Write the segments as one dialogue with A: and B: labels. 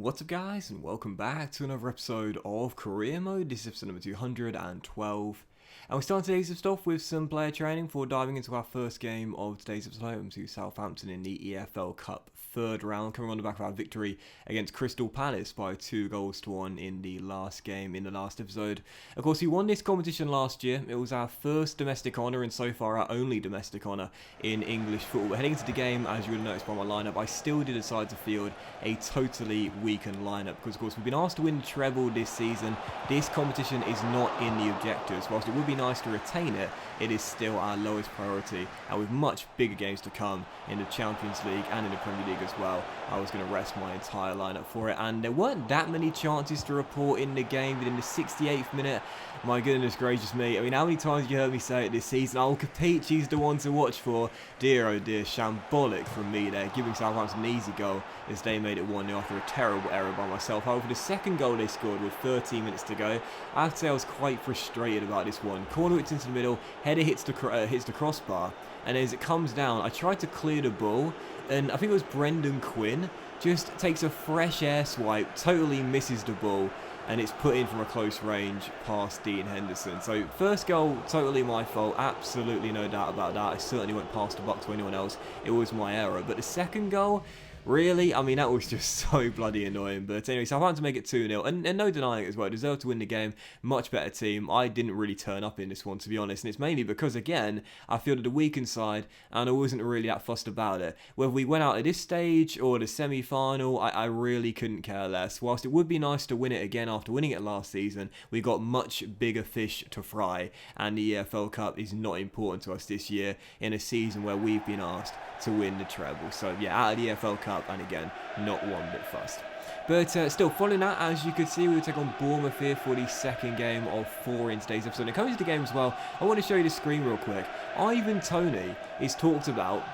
A: What's up guys, and welcome back to another episode of Career Mode. This is episode number 212. And we're starting today's episode off with some player training for diving into our first game of today's episode home to Southampton in the EFL Cup third round, coming on the back of our victory against Crystal Palace by 2-1 in the last game in the last episode. Of course, we won this competition last year. It was our first domestic honour and so far our only domestic honour in English football. But heading into the game, as you would have noticed by my lineup, I still did decide to field a totally weakened lineup because, of course, we've been asked to win the treble this season. This competition is not in the objectives. Whilst it would be nice to retain it, it is still our lowest priority, and with much bigger games to come in the Champions League and in the Premier League as well, I was going to rest my entire lineup for it. And there weren't that many chances to report in the game, but in the 68th minute, my goodness gracious me, I mean, how many times have you heard me say it this season? Oh, Capichi's the one to watch for. Dear oh dear, shambolic from me there, giving Southampton an easy goal as they made it 1-0 after a terrible error by myself. However, the second goal they scored with 13 minutes to go, I have to say I was quite frustrated about this one. Corner hits into the middle, header hits the crossbar, and as it comes down, I tried to clear the ball, and I think it was Brendan Quinn, just takes a fresh air swipe, totally misses the ball, and it's put in from a close range past Dean Henderson. So first goal, totally my fault, absolutely no doubt about that. I certainly went past the buck to anyone else, it was my error. But the second goal, really? I mean, that was just so bloody annoying. But anyway, Southampton make it 2-0. And no denying it as well. Deserved to win the game. Much better team. I didn't really turn up in this one, to be honest. And it's mainly because, again, I fielded a weakened side and I wasn't really that fussed about it. Whether we went out at this stage or the semi-final, I really couldn't care less. Whilst it would be nice to win it again after winning it last season, we got much bigger fish to fry. And the EFL Cup is not important to us this year in a season where we've been asked to win the treble. So, yeah, out of the EFL Cup, and again, not one bit fussed. But still, following that, as you could see, we will take on Bournemouth here for the second game of 4 in today's episode. And coming to the game as well, I want to show you the screen real quick. Ivan Toney is talked about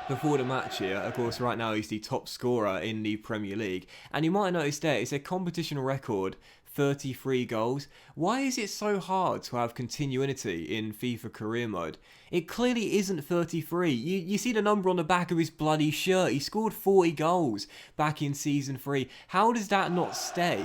A: before the match here. Of course, right now he's the top scorer in the Premier League. And you might notice there, it's a competition record 33 goals. Why is it so hard to have continuity in FIFA career mode? It clearly isn't 33. You see the number on the back of his bloody shirt. He scored 40 goals back in Season 3. How does that not stay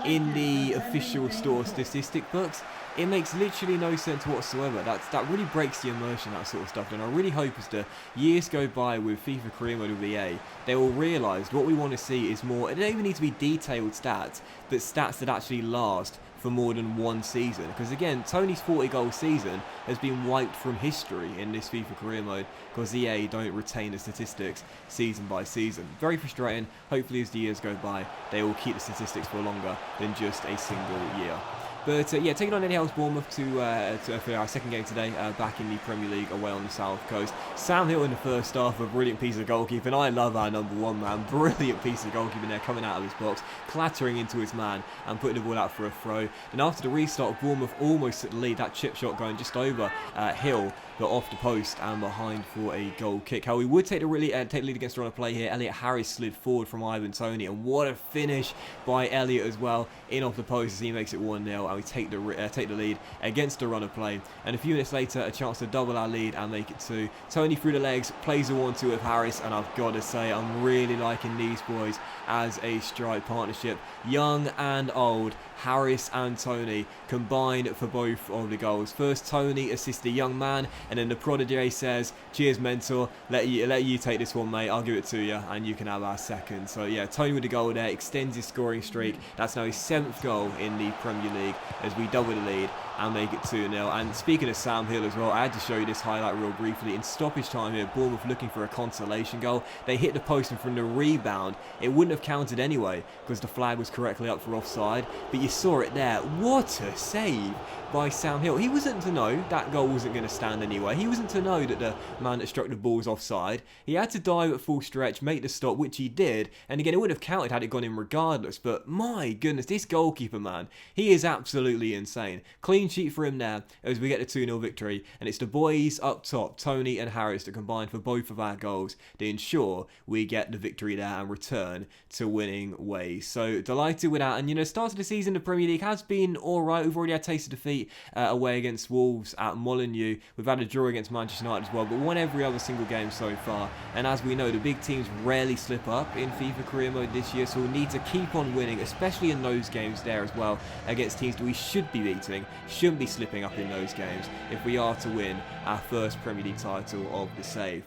A: in the official store statistic books? It makes literally no sense whatsoever. That really breaks the immersion, that sort of stuff. And I really hope as the years go by with FIFA Career Mode with EA, they will realise what we want to see is more. It doesn't even need to be detailed stats, but stats that actually last for more than one season. Because again, Tony's 40-goal season has been wiped from history in this FIFA Career Mode because EA don't retain the statistics season by season. Very frustrating. Hopefully as the years go by, they will keep the statistics for longer than just a single year. But yeah, taking on Eddie Howe's Bournemouth for our second game today, back in the Premier League away on the South Coast. Sam Hill in the first half, a brilliant piece of goalkeeping, and I love our number one man. Brilliant piece of goalkeeping there, coming out of his box, clattering into his man and putting the ball out for a throw. Then after the restart, Bournemouth almost at the lead, that chip shot going just over Hill, but off the post and behind for a goal kick. How we would take the lead against the run of play here. Elliot Harris slid forward from Ivan Toney, and what a finish by Elliot as well, in off the post as he makes it 1-0, and we take the lead against the run of play. And a few minutes later, a chance to double our lead and make it 2. Toney through the legs, plays a 1-2 with Harris, and I've got to say, I'm really liking these boys as a strike partnership. Young and old, Harris and Toney combined for both of the goals. First, Toney assists the young man, and then the prodigy says, "Cheers, mentor. Let you take this one, mate. I'll give it to you, and you can have our second." So yeah, Toney with the goal there extends his scoring streak. That's now his 7th goal in the Premier League as we double the lead and make it 2-0. And speaking of Sam Hill as well, I had to show you this highlight real briefly. In stoppage time here, Bournemouth looking for a consolation goal. They hit the post, and from the rebound, it wouldn't have counted anyway because the flag was correctly up for offside. But you saw it there. What a save by Sam Hill. He wasn't to know that goal wasn't going to stand anyway. He wasn't to know that the man that struck the ball was offside. He had to dive at full stretch, make the stop, which he did. And again, it would have counted had it gone in regardless. But my goodness, this goalkeeper, man, he is absolutely insane. Clean sheet for him there as we get the 2-0 victory. And it's the boys up top, Toney and Harris, that combine for both of our goals to ensure we get the victory there and return to winning ways. So delighted with that. And you know, start of the season, the Premier League has been alright. We've already had taste of defeat away against Wolves at Molineux. We've had a draw against Manchester United as well, but won every other single game so far. And as we know, the big teams rarely slip up in FIFA career mode this year, so we'll need to keep on winning, especially in those games there as well, against teams that we should be beating, shouldn't be slipping up in those games if we are to win our first Premier League title of the save.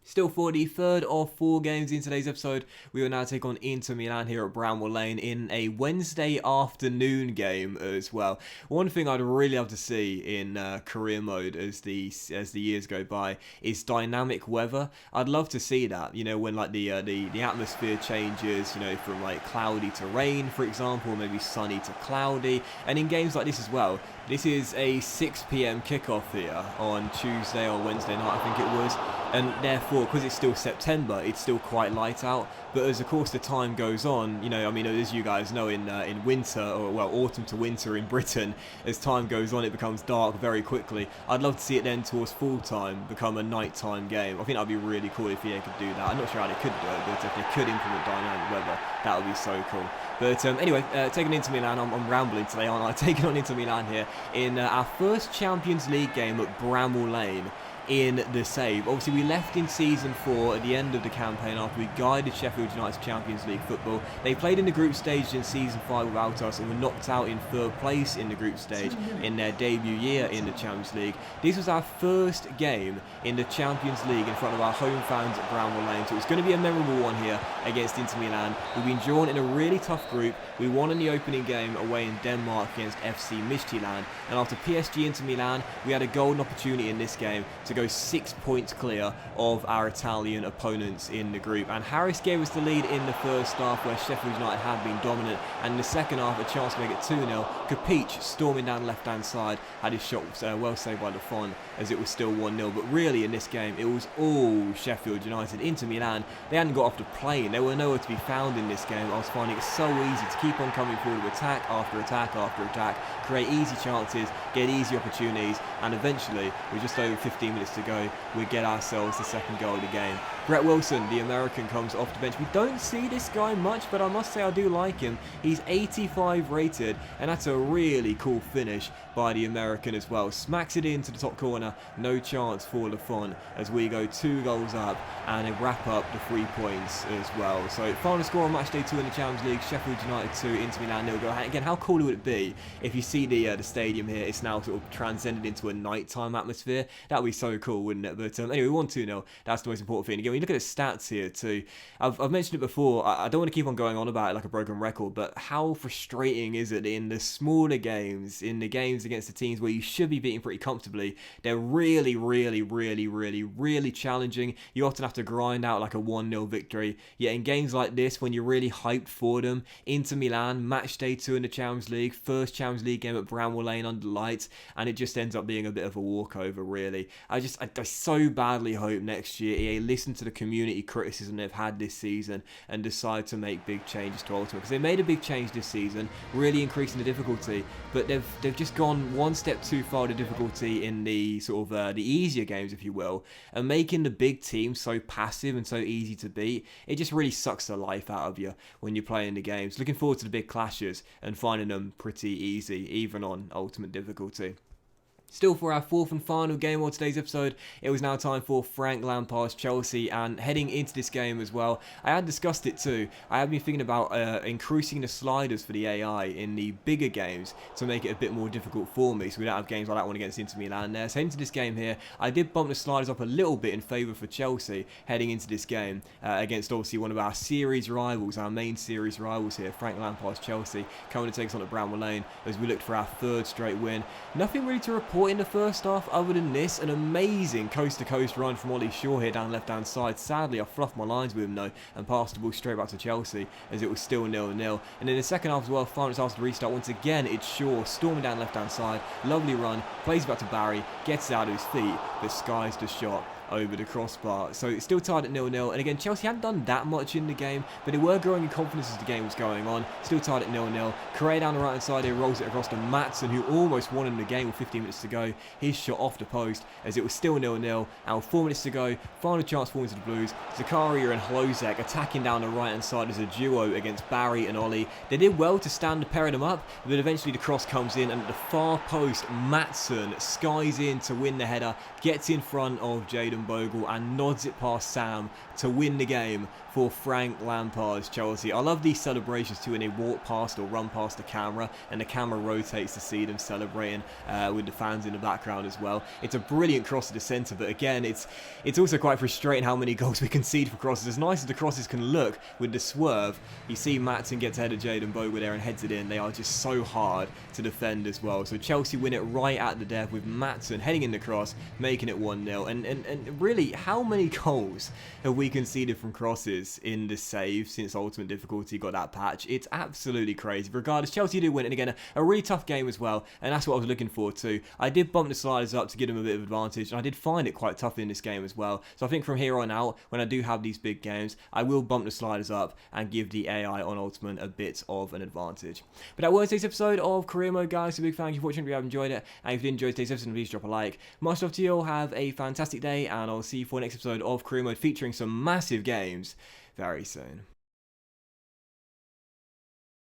A: Still for the third of 4 games in today's episode, we will now take on Inter Milan here at Bramwell Lane in a Wednesday afternoon game as well. One thing I'd really love to see in career mode as the years go by is dynamic weather. I'd love to see that, you know, when like the atmosphere changes, you know, from like cloudy to rain, for example, or maybe sunny to cloudy. And in games like this as well, this is a 6 PM kickoff here on Tuesday or Wednesday night, I think it was, and therefore, because it's still September, it's still quite light out. But as of course the time goes on, you know, I mean, as you guys know, in winter, or well, autumn to winter in Britain, as time goes on, it becomes dark very quickly. I'd love to see it then towards full time become a nighttime game. I think that'd be really cool if EA could do that. I'm not sure how they could do it, but if they could implement dynamic weather, that would be so cool. But anyway, taking Inter Milan, I'm rambling today, aren't I? Taking on Inter Milan here in our first Champions League game at Bramwell Lane in the save. Obviously, we left in Season 4 at the end of the campaign after we guided Sheffield United to Champions League football. They played in the group stage in Season 5 without us and were knocked out in 3rd place in the group stage in their debut year in the Champions League. This was our first game in the Champions League in front of our home fans at Bramwell Lane, so it's going to be a memorable one here against Inter Milan. We've been drawn in a really tough group. We won in the opening game away in Denmark against FC Midtjylland, and after PSG Inter Milan, we had a golden opportunity in this game to go 6 points clear of our Italian opponents in the group. And Harris gave us the lead in the first half, where Sheffield United had been dominant, and in the second half, a chance to make it 2-0. Kapic, storming down the left-hand side, had his shot well saved by Lafont, as it was still 1-0. But really, in this game, it was all Sheffield United. Inter Milan, they hadn't got off the plane. They were nowhere to be found in this game. I was finding it so easy to keep on coming forward with attack after attack after attack, create easy chances, get easy opportunities, and eventually, with just over 15 minutes to go, we get ourselves the second goal of the game. Brett Wilson, the American, comes off the bench. We don't see this guy much, but I must say I do like him. He's 85 rated, and that's a really cool finish by the American as well. Smacks it into the top corner, no chance for Lafont, as we go 2 goals up and wrap up the 3 points as well. So final score on match day 2 in the Champions League, Sheffield United 2, Inter Milan 0. Again, how cool would it be if you see the stadium here, it's now sort of transcended into a nighttime atmosphere. That would be so cool, wouldn't it? But anyway, we won 2-0. That's the most important thing. Again, when you look at the stats here too, I've mentioned it before, I don't want to keep on going on about it like a broken record, but how frustrating is it in the smaller games, in the games against the teams where you should be beating pretty comfortably, they're really, really, really, really, really challenging. You often have to grind out like a 1-0 victory. Yet in games like this, when you're really hyped for them, Inter Milan, match day 2 in the Champions League, first Champions League game at Bramwell Lane under lights, and it just ends up being a bit of a walkover, really. I so badly hope next year EA listen to the community criticism they've had this season and decide to make big changes to Ultimate, because they made a big change this season, really increasing the difficulty, but they've just gone one step too far, the difficulty in the sort of the easier games, if you will, and making the big teams so passive and so easy to beat. It just really sucks the life out of you when you're playing the games. Looking forward to the big clashes and finding them pretty easy, even on Ultimate difficulty. Still for our 4th and final game of today's episode, it was now time for Frank Lampard's Chelsea, and heading into this game as well, I had discussed it too. I have been thinking about increasing the sliders for the AI in the bigger games to make it a bit more difficult for me, so we don't have games like that one against Inter Milan there. So into this game here, I did bump the sliders up a little bit in favour for Chelsea heading into this game against obviously one of our series rivals, our main series rivals here, Frank Lampard's Chelsea, coming to take us on at Bramwell Lane as we looked for our 3rd straight win. Nothing really to report in the first half other than this, an amazing coast-to-coast run from Ollie Shaw here down the left-hand side. Sadly, I fluffed my lines with him though and passed the ball straight back to Chelsea as it was still 0-0. And in the second half as well, 5 minutes after the restart, once again it's Shaw storming down the left-hand side, lovely run, plays back to Barry, gets it out of his feet, but skies the shot. over the crossbar. So it's still tied at 0-0. And again, Chelsea hadn't done that much in the game, but they were growing in confidence as the game was going on. Still tied at 0-0. Correa down the right hand side here rolls it across to Maatsen, who almost won in the game with 15 minutes to go. His shot off the post as it was still 0-0. And with 4 minutes to go, final chance falling to the Blues. Zakaria and Hlozek attacking down the right hand side as a duo against Barry and Ollie. They did well to stand the pair of them up, but eventually the cross comes in, and at the far post, Maatsen skies in to win the header, gets in front of Jayden Bogle and nods it past Sam to win the game for Frank Lampard's Chelsea. I love these celebrations too when they walk past or run past the camera and the camera rotates to see them celebrating with the fans in the background as well. It's a brilliant cross to the centre, but again, it's also quite frustrating how many goals we concede for crosses. As nice as the crosses can look with the swerve, you see Maatsen gets ahead of Jayden Bogle there and heads it in. They are just so hard to defend as well. So Chelsea win it right at the death with Maatsen heading in the cross, making it 1-0. And really, how many goals have we conceded from crosses in this save since Ultimate Difficulty got that patch? It's absolutely crazy. Regardless, Chelsea did win it, and again, a really tough game as well, and that's what I was looking for too. I did bump the sliders up to give them a bit of advantage, and I did find it quite tough in this game as well. So I think from here on out, when I do have these big games, I will bump the sliders up and give the AI on Ultimate a bit of an advantage. But that was today's episode of Career Mode, guys. So big thank you for watching if you have enjoyed it, and if you did enjoy today's episode, please drop a like. Much love to you all, have a fantastic day, and I'll see you for the next episode of Career Mode featuring some massive games very soon.